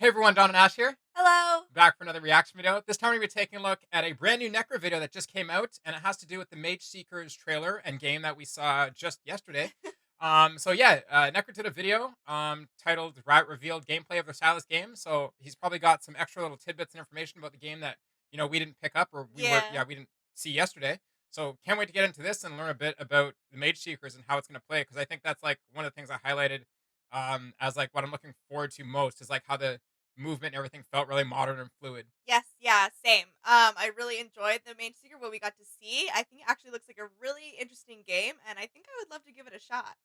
Hey everyone, Don and Ash here, Hello. back for another reaction video. This time we're going to be taking a look at a brand new Necrit video that just came out, and it has to do with the Mageseeker's trailer and game that we saw just yesterday. Necrit did a video titled Riot Revealed Gameplay of the Sylas game, so he's probably got some extra little tidbits and information about the game that, we didn't pick up or Yeah. we didn't see yesterday. So can't wait to get into this and learn a bit about the Mageseekers and how it's going to play, because I think that's like one of the things I highlighted as like what I'm looking forward to most is like how the movement and everything felt really modern and fluid. Yes, yeah, same. I really enjoyed the Mageseeker, what we got to see. I think it actually looks like a really interesting game, and I think I would love to give it a shot.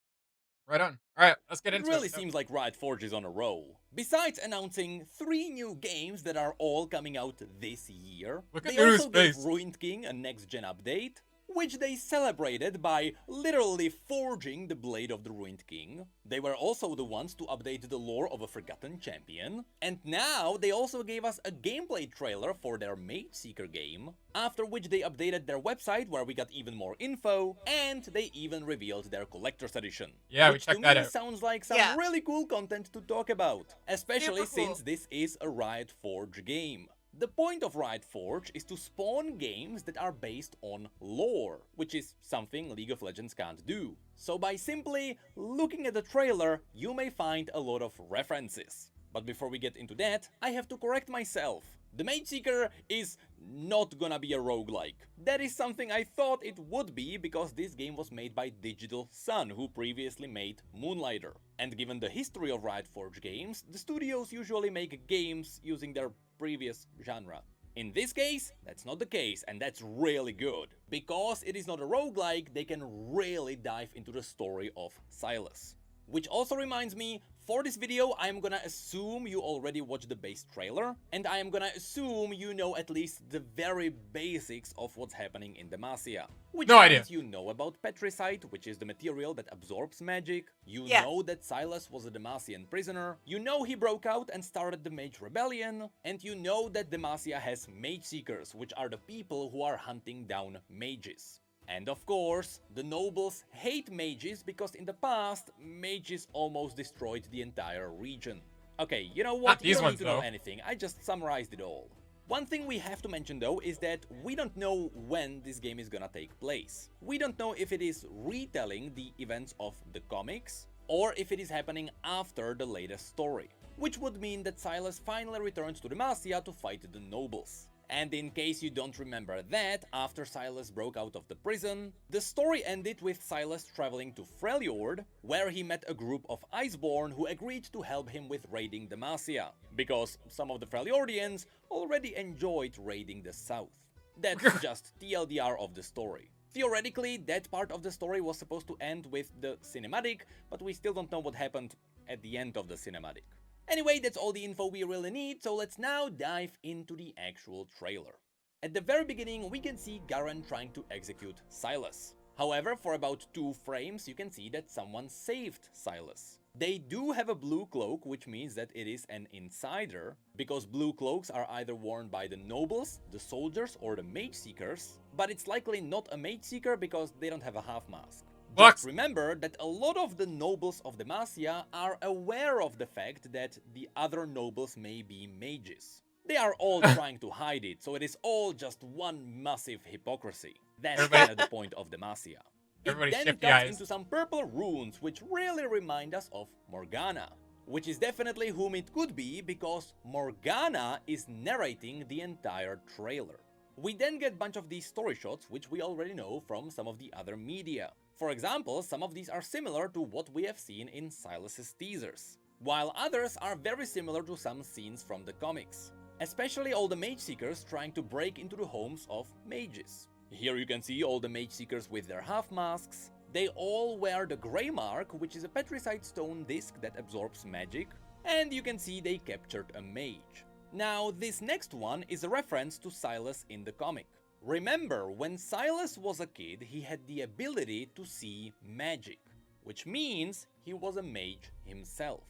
Right on. All right, let's get It into it. really seems like Riot Forge is on a roll. Besides announcing 3 new games that are all coming out this year, Look at they also gave Space. Ruined King a next-gen update, which they celebrated by literally forging the blade of the Ruined King. They were also the ones to update the lore of a forgotten champion. And now they also gave us a gameplay trailer for their Mageseeker game, after which they updated their website where we got even more info, and they even revealed their collector's edition. Yeah, we which checked to that me out. sounds like some Yeah. really cool content to talk about, especially Super cool. since this is a Riot Forge game. The point of Riot Forge is to spawn games that are based on lore, which is something League of Legends can't do. So by simply looking at the trailer, you may find a lot of references. But before we get into that, I have to correct myself. The Mageseeker is not gonna be a roguelike. That is something I thought it would be because this game was made by Digital Sun, who previously made Moonlighter. And given the history of Riot Forge games, the studios usually make games using their previous genre. In this case, that's not the case, and that's really good. Because it is not a roguelike, they can really dive into the story of Sylas. Which also reminds me, for this video I'm gonna assume you already watched the base trailer, and I am gonna assume you know at least the very basics of what's happening in Demacia. Which No means idea. you know about Petricite, which is the material that absorbs magic, you Yeah. know that Sylas was a Demacian prisoner, you know he broke out and started the Mage Rebellion, and you know that Demacia has Mageseekers, which are the people who are hunting down mages. And of course, the nobles hate mages because in the past, mages almost destroyed the entire region. Okay, you know what? Not You these don't ones, need to know though. anything, I just summarized it all. One thing we have to mention though is that we don't know when this game is gonna take place. We don't know if it is retelling the events of the comics, or if it is happening after the latest story. Which would mean that Sylas finally returns to Demacia to fight the nobles. And in case you don't remember that, after Sylas broke out of the prison, the story ended with Sylas traveling to Freljord, where he met a group of Iceborn who agreed to help him with raiding Demacia, because some of the Freljordians already enjoyed raiding the south. That's just TLDR of the story. Theoretically, that part of the story was supposed to end with the cinematic, but we still don't know what happened at the end of the cinematic. Anyway, that's all the info we really need, so let's now dive into the actual trailer. At the very beginning, we can see Garen trying to execute Sylas. However, for about 2 frames, you can see that someone saved Sylas. They do have a blue cloak, which means that it is an insider, because blue cloaks are either worn by the nobles, the soldiers, or the Mageseekers, but it's likely not a Mageseeker because they don't have a half mask. Bucks. Just remember that a lot of the nobles of Demacia are aware of the fact that the other nobles may be mages. They are all trying to hide it, so it is all just one massive hypocrisy. That's kind of the point of Demacia. It Everybody then shifty cuts eyes. into some purple runes, which really remind us of Morgana. Which is definitely whom it could be, because Morgana is narrating the entire trailer. We then get a bunch of these story shots, which we already know from some of the other media. For example, some of these are similar to what we have seen in Sylas's teasers, while others are very similar to some scenes from the comics. Especially all the Mageseekers trying to break into the homes of mages. Here you can see all the Mageseekers with their half masks. They all wear the Grey Mark, which is a Petricite stone disc that absorbs magic, and you can see they captured a mage. Now, this next one is a reference to Sylas in the comic. Remember, when Sylas was a kid, he had the ability to see magic, which means he was a mage himself.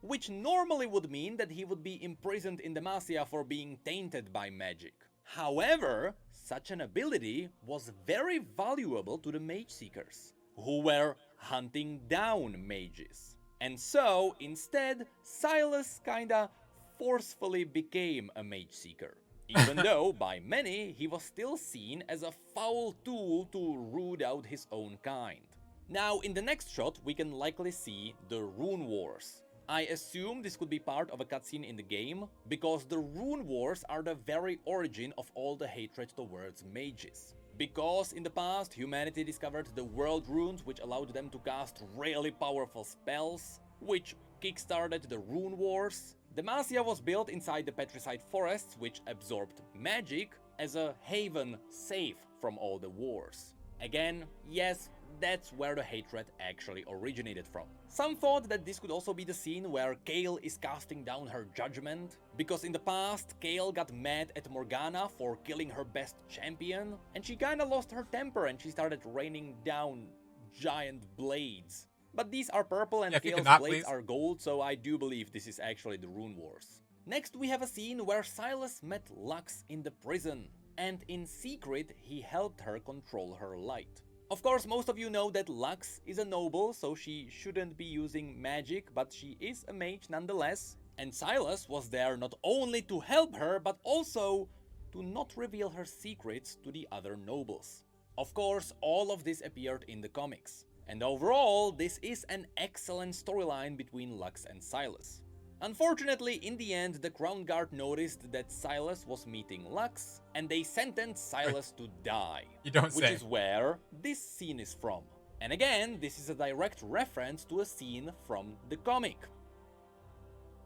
Which normally would mean that he would be imprisoned in Demacia for being tainted by magic. However, such an ability was very valuable to the Mageseekers, who were hunting down mages. And so, instead, Sylas kinda forcefully became a Mageseeker, even though by many he was still seen as a foul tool to root out his own kind. Now, in the next shot, we can likely see the Rune Wars. I assume this could be part of a cutscene in the game, because the Rune Wars are the very origin of all the hatred towards mages. Because in the past, humanity discovered the world runes, which allowed them to cast really powerful spells, which kickstarted the Rune Wars. Demacia was built inside the petrified forests, which absorbed magic as a haven safe from all the wars. Again, yes, that's where the hatred actually originated from. Some thought that this could also be the scene where Kayle is casting down her judgment, because in the past, Kayle got mad at Morgana for killing her best champion, and she kinda lost her temper and she started raining down giant blades. But these are purple and Kayle's blades are gold, so I do believe this is actually the Rune Wars. Next we have a scene where Sylas met Lux in the prison, and in secret he helped her control her light. Of course, most of you know that Lux is a noble, so she shouldn't be using magic, but she is a mage nonetheless. And Sylas was there not only to help her, but also to not reveal her secrets to the other nobles. Of course, all of this appeared in the comics. And overall, this is an excellent storyline between Lux and Sylas. Unfortunately, in the end, the Crown Guard noticed that Sylas was meeting Lux, and they sentenced Sylas to die. Which is where this scene is from. And again, this is a direct reference to a scene from the comic.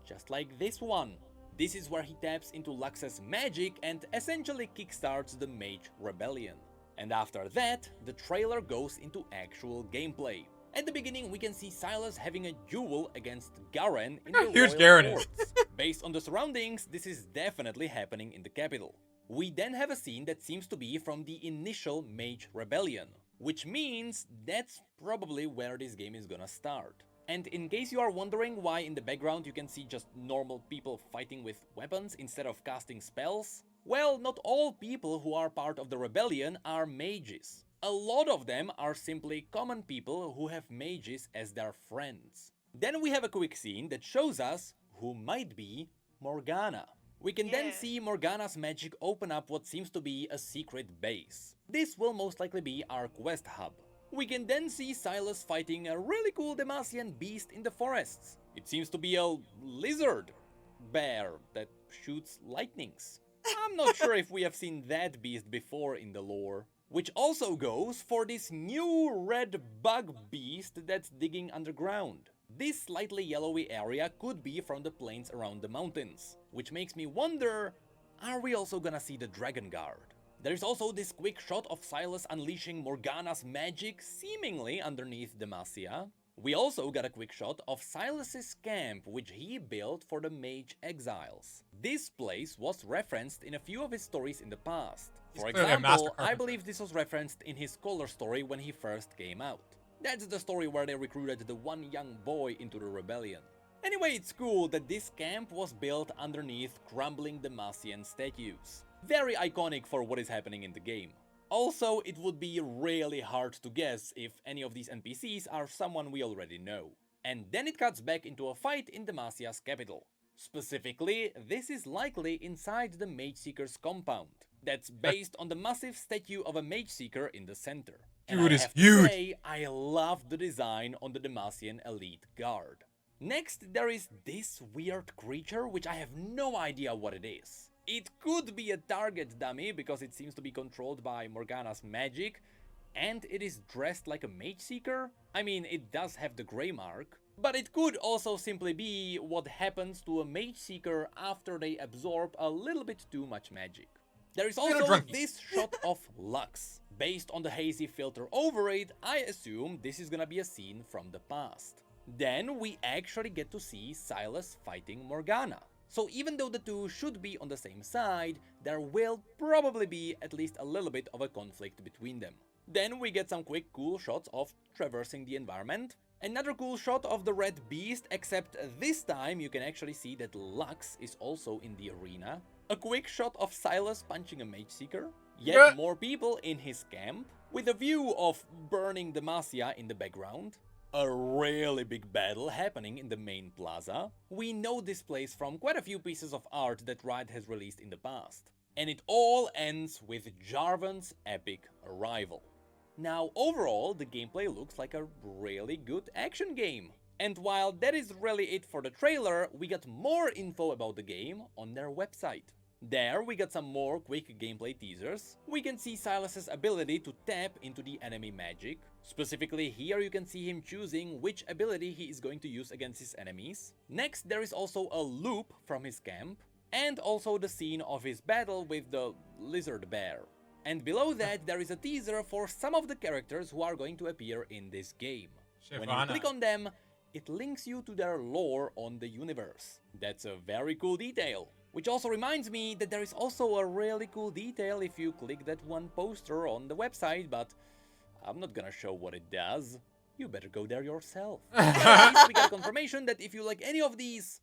Just like this one. This is where he taps into Lux's magic and essentially kickstarts the Mage Rebellion. And after that, the trailer goes into actual gameplay. At the beginning, we can see Sylas having a duel against Garen in the Royal Courts. Based on the surroundings, this is definitely happening in the capital. We then have a scene that seems to be from the initial Mage Rebellion, which means that's probably where this game is gonna start. And in case you are wondering why in the background you can see just normal people fighting with weapons instead of casting spells, well, not all people who are part of the rebellion are mages. A lot of them are simply common people who have mages as their friends. Then we have a quick scene that shows us who might be Morgana. We can then see Morgana's magic open up what seems to be a secret base. This will most likely be our quest hub. We can then see Sylas fighting a really cool Demacian beast in the forests. It seems to be a lizard bear that shoots lightnings. I'm not sure if we have seen that beast before in the lore. Which also goes for this new red bug beast that's digging underground. This slightly yellowy area could be from the plains around the mountains, which makes me wonder, are we also gonna see the Dragon Guard? There's also this quick shot of Sylas unleashing Morgana's magic seemingly underneath Demacia. We also got a quick shot of Sylas's camp, which he built for the Mage Exiles. This place was referenced in a few of his stories in the past. For example, I believe this was referenced in his Scholar story when he first came out. That's the story where they recruited the one young boy into the rebellion. Anyway, it's cool that this camp was built underneath crumbling Demacian statues. Very iconic for what is happening in the game. Also, it would be really hard to guess if any of these NPCs are someone we already know. And then it cuts back into a fight in Demacia's capital. Specifically, this is likely inside the Mageseeker's compound. That's based on the massive statue of a Mageseeker in the center. Dude, it's huge! Say, I love the design on the Demacian Elite Guard. Next, there is this weird creature, which I have no idea what it is. It could be a target dummy, because it seems to be controlled by Morgana's magic, and it is dressed like a Mageseeker. I mean, it does have the grey mark. But it could also simply be what happens to a Mageseeker after they absorb a little bit too much magic. There is also this shot of Lux. Based on the hazy filter over it, I assume this is gonna be a scene from the past. Then we actually get to see Sylas fighting Morgana. So even though the two should be on the same side, there will probably be at least a little bit of a conflict between them. Then we get some quick cool shots of traversing the environment. Another cool shot of the red beast, except this time you can actually see that Lux is also in the arena. A quick shot of Sylas punching a Mageseeker. Yet more people in his camp, with a view of burning Demacia in the background. a really big battle happening in the main plaza. We know this place from quite a few pieces of art that Riot has released in the past. And it all ends with Jarvan's epic arrival. Now, overall, the gameplay looks like a really good action game. And while that is really it for the trailer, we got more info about the game on their website. There, we got some more quick gameplay teasers. We can see Sylas' ability to tap into the enemy magic. Specifically, here you can see him choosing which ability he is going to use against his enemies. Next, there is also a loop from his camp, and also the scene of his battle with the lizard bear. And below that, there is a teaser for some of the characters who are going to appear in this game. When you click on them, it links you to their lore on the universe. That's a very cool detail. Which also reminds me that there is also a really cool detail if you click that one poster on the website, but I'm not gonna show what it does. You better go there yourself. At least we got confirmation that if you like any of these,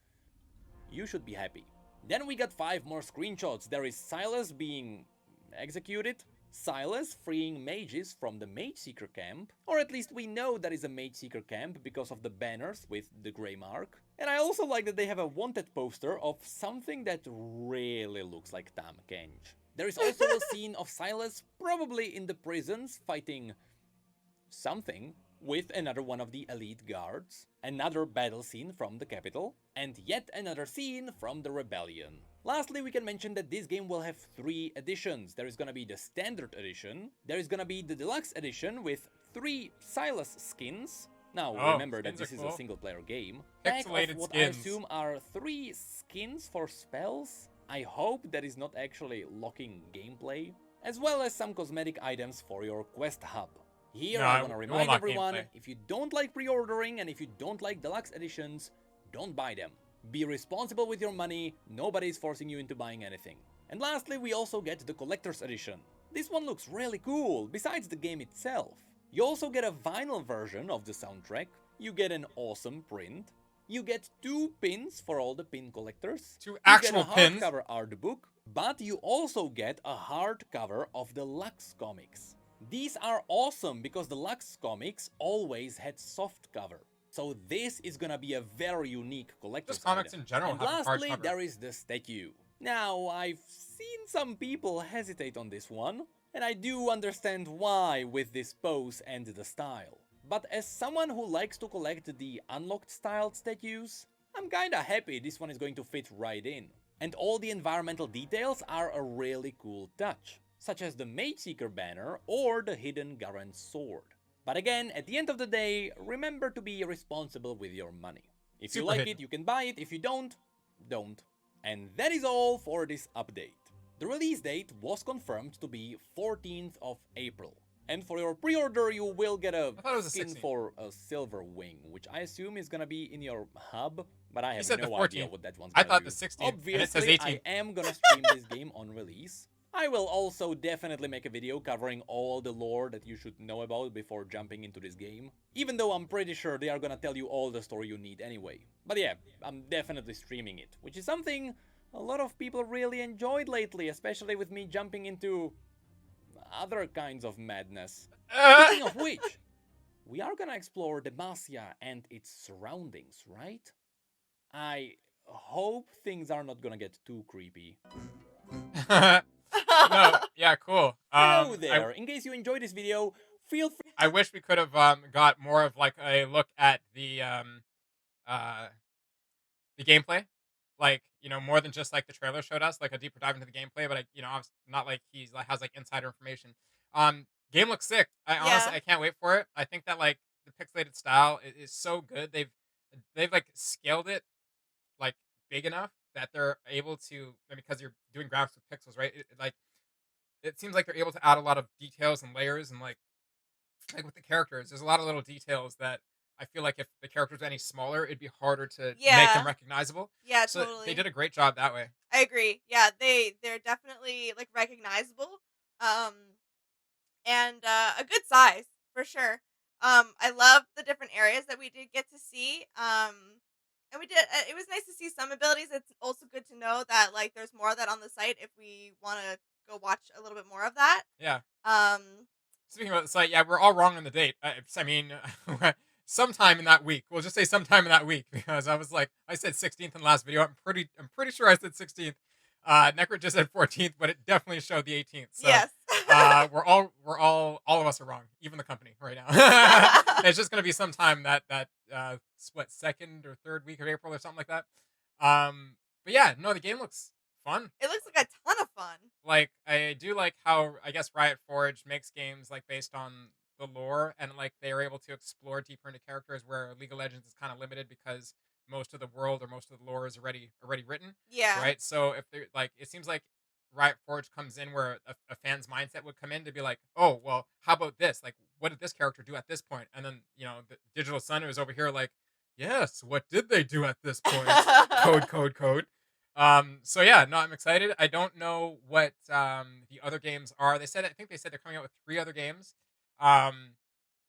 you should be happy. Then we got 5 more screenshots. There is Sylas being executed, Sylas freeing mages from the Mageseeker camp, or at least we know there is a Mageseeker camp because of the banners with the grey mark. And I also like that they have a wanted poster of something that really looks like Tam Kench. There is also a scene of Sylas probably in the prisons fighting something with another one of the elite guards, another battle scene from the capital, and yet another scene from the rebellion. Lastly, we can mention that this game will have 3 editions. There is gonna be the standard edition, there is gonna be the deluxe edition with 3 Sylas skins. Now, remember that this is a single player game. Pack of what I assume are 3 skins for spells. I hope that is not actually locking gameplay, as well as some cosmetic items for your quest hub. Here, I want to remind everyone, if you don't like pre-ordering and if you don't like deluxe editions, don't buy them. Be responsible with your money, nobody is forcing you into buying anything. And lastly, we also get the collector's edition. This one looks really cool, besides the game itself. You also get a vinyl version of the soundtrack, you get an awesome print, you get 2 pins for all the pin collectors, 2 actual pins, you get a hardcover art book, but you also get a hardcover of the Lux comics. These are awesome because the Lux comics always had soft cover. So this is gonna be a very unique collector's comics item. in general. And lastly, there is the statue. Now, I've seen some people hesitate on this one, and I do understand why with this pose and the style. But as someone who likes to collect the unlocked styled statues, I'm kinda happy this one is going to fit right in. And all the environmental details are a really cool touch, such as the Mageseeker banner or the hidden Garen sword. But again, at the end of the day, remember to be responsible with your money. If you like it, you can buy it. If you don't, don't. And that is all for this update. The release date was confirmed to be 14th of April. And for your pre-order, you will get a skin for a silver wing, which I assume is gonna be in your hub, but I have no idea what that one's gonna be. I thought the 16th, Obviously, and it says 18th. I am gonna stream this game on release. I will also definitely make a video covering all the lore that you should know about before jumping into this game. Even though I'm pretty sure they are gonna tell you all the story you need anyway. But yeah, I'm definitely streaming it, which is something a lot of people really enjoyed lately, especially with me jumping into other kinds of madness. Speaking of which, we are gonna explore Demacia and its surroundings, right? I hope things are not gonna get too creepy. No, yeah, cool. Hello there. In case you enjoyed this video, feel free. I wish we could have got more of like a look at the gameplay, like, you know, more than just like the trailer showed us, like a deeper dive into the gameplay. But I was not like he's like has like insider information. Game looks sick. Honestly, I can't wait for it. I think that like the pixelated style is so good. They've like scaled it like big enough that they're able to, because you're doing graphics with pixels, right? It seems like they're able to add a lot of details and layers, and like with the characters, there's a lot of little details that I feel like if the characters were any smaller, it'd be harder to make them recognizable. Yeah, so totally. They did a great job that way. I agree. Yeah, they're definitely like recognizable, and a good size for sure. I love the different areas that we did get to see. And we did. It was nice to see some abilities. It's also good to know that like there's more of that on the site if we want to go watch a little bit more of that. Yeah. Speaking about the site, yeah, we're all wrong on the date. I mean, sometime in that week. We'll just say sometime in that week because I was like, I said 16th in the last video. I'm pretty sure I said 16th. Necrit just said 14th, but it definitely showed the 18th. So Yes. all of us are wrong, even the company right now. It's just gonna be sometime that what, second or third week of April or something like that. But yeah, no, the game looks fun. It looks like a ton of fun. Like, I do like how, I guess, Riot Forge makes games like based on the lore, and like they are able to explore deeper into characters where League of Legends is kind of limited because most of the world or most of the lore is already written, Yeah. right? So if they're like, it seems like Riot Forge comes in where a fan's mindset would come in to be like, oh well, how about this? Like, what did this character do at this point? And then the Digital Sun is over here like, yes, what did they do at this point? Code, code, code. So yeah, no, I'm excited. I don't know what the other games are. I think they said they're coming out with 3 other games. Um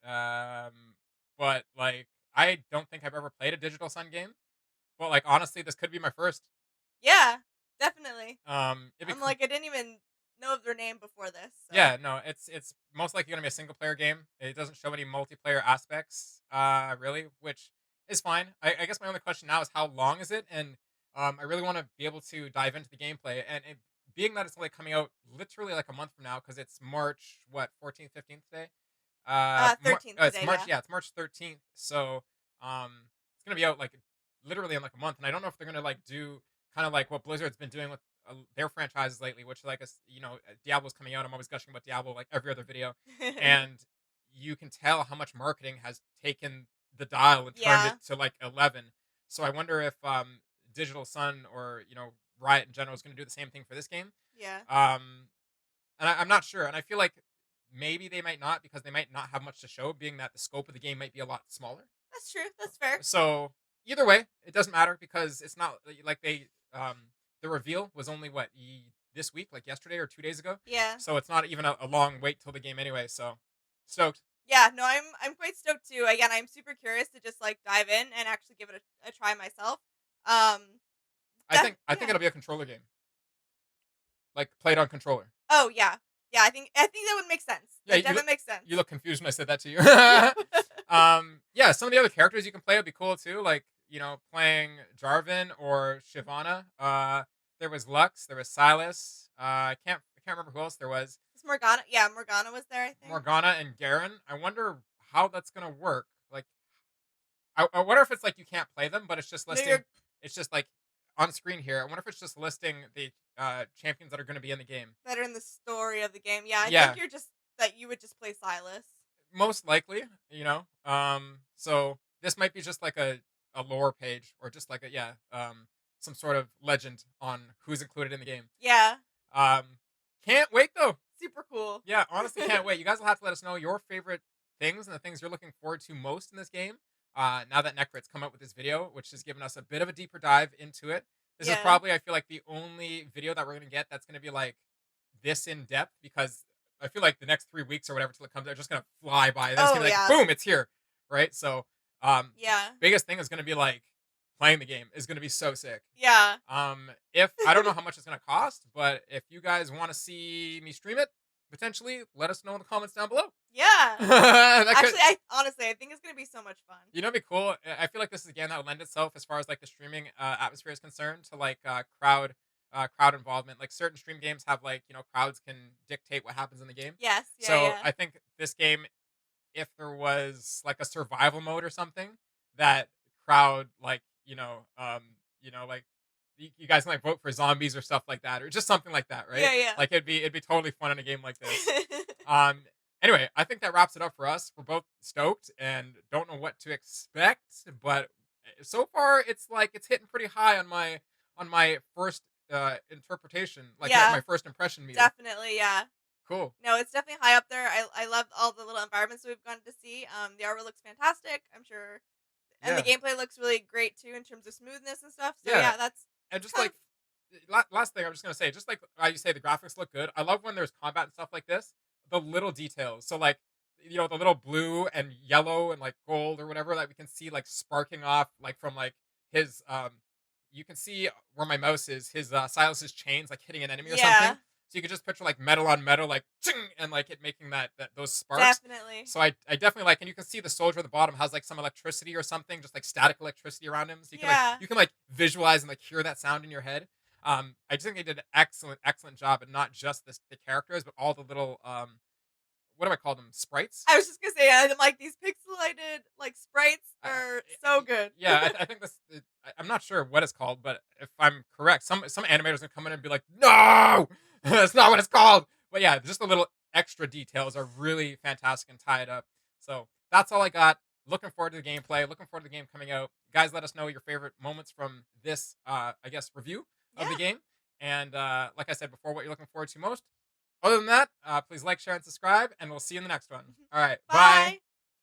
um but like, I don't think I've ever played a Digital Sun game. But like, honestly, this could be my first. Yeah, definitely. It'd be I'm cool. like, I didn't even know of their name before this. So Yeah, no, it's most likely gonna be a single player game. It doesn't show any multiplayer aspects, really, which is fine. I guess my only question now is how long is it, and I really want to be able to dive into the gameplay, and being that it's only coming out literally like a month from now, because it's March what, 14th, 15th today. 13th It's today, March. yeah. Yeah, it's March 13th. So um, it's gonna be out like literally in like a month, and I don't know if they're gonna like do kind of like what Blizzard's been doing with their franchises lately, which like Diablo's coming out. I'm always gushing about Diablo like every other video, and you can tell how much marketing has taken the dial and turned it Yeah. to like 11. So I wonder if Digital Sun or Riot in general is going to do the same thing for this game. Yeah. Um, and I'm not sure, and I feel like maybe they might not, because they might not have much to show, being that the scope of the game might be a lot smaller. That's true. That's fair. So either way, it doesn't matter because it's not like the reveal was only this week, like yesterday or 2 days ago. Yeah. So it's not even a long wait till the game anyway. So stoked. Yeah, no, I'm quite stoked too. Again, I'm super curious to just like dive in and actually give it a try myself. Um I think yeah. it'll be a controller game, like played on controller. Oh yeah. Yeah, I think that would make sense. Yeah, That definitely makes sense. you look confused when I said that to you. Yep. Yeah, some of the other characters you can play would be cool too, like playing Jarvan or Shyvana. There was Lux, there was Sylas. I can't remember who else there was. It's Morgana. Yeah, Morgana was there, I think. Morgana and Garen. I wonder how that's gonna work. Like, I wonder if it's like you can't play them, but it's just No, listing. you're It's just like on screen here. I wonder if it's just listing the champions that are going to be in the game. better in the story of the game. Yeah, I Yeah, think you're just that you would just play Sylas. most likely. So this might be just like a lore page, or just like some sort of legend on who's included in the game. Yeah. Um, can't wait though. Super cool. Yeah, honestly, can't wait. You guys will have to let us know your favorite things and the things you're looking forward to most in this game. Now that Necrit's come up with this video, which has given us a bit of a deeper dive into it. This is Yeah. probably, I feel like, the only video that we're gonna get that's gonna be like this in depth, because I feel like the next 3 weeks or whatever till it comes out are just gonna fly by. Then it's Oh gonna be like, yeah. boom, it's here, right? So, Yeah. biggest thing is gonna be like playing the game is gonna be so sick. Yeah. If I don't know how much it's gonna cost, but if you guys want to see me stream it, potentially, let us know in the comments down below. Yeah. That could, Actually, I think it's gonna be so much fun. it'd be cool. I feel like this is a game that would lend itself, as far as like the streaming atmosphere is concerned, to like crowd involvement. Like certain stream games have like crowds can dictate what happens in the game. Yes. Yeah. So Yeah. I think this game, if there was like a survival mode or something, that crowd like like you guys can like vote for zombies or stuff like that, or just something like that, right? Yeah. Yeah. Like it'd be totally fun in a game like this. Um, anyway, I think that wraps it up for us. We're both stoked and don't know what to expect, but so far it's hitting pretty high on my first interpretation, like my Yeah. first impression meter. Definitely. Yeah. Cool. No, it's definitely high up there. I love all the little environments we've gotten to see. The artwork looks fantastic. I'm sure, and the Yeah. gameplay looks really great too in terms of smoothness and stuff. So Yeah. yeah, that's And just kind like of last thing I'm just gonna say, just like you say, the graphics look good. I love when there's combat and stuff like this. The little details. So like the little blue and yellow and like gold or whatever that we can see like sparking off like from like his you can see where my mouse is, his Silas's chains like hitting an enemy or yeah. something. So you could just picture like metal on metal, like ching, and like it making that those sparks. Definitely. So I definitely like, and you can see the soldier at the bottom has like some electricity or something, just like static electricity around him. So Yeah. you can like visualize and like hear that sound in your head. I just think they did an excellent job, and not just the characters, but all the little what do I call them, sprites? I was just gonna say, I'm like, these pixelated, like, sprites I, are so good. yeah, I think this. I'm not sure what it's called, but if I'm correct, some animators gonna come in and be like, "No, that's not what it's called." But yeah, just the little extra details are really fantastic and tie it up. So that's all I got. Looking forward to the gameplay. Looking forward to the game coming out. Guys, let us know your favorite moments from this, I guess, review of the Yeah. game. And like I said before, what you're looking forward to most. Other than that, please like, share, and subscribe, and we'll see you in the next one. All right, bye. Bye.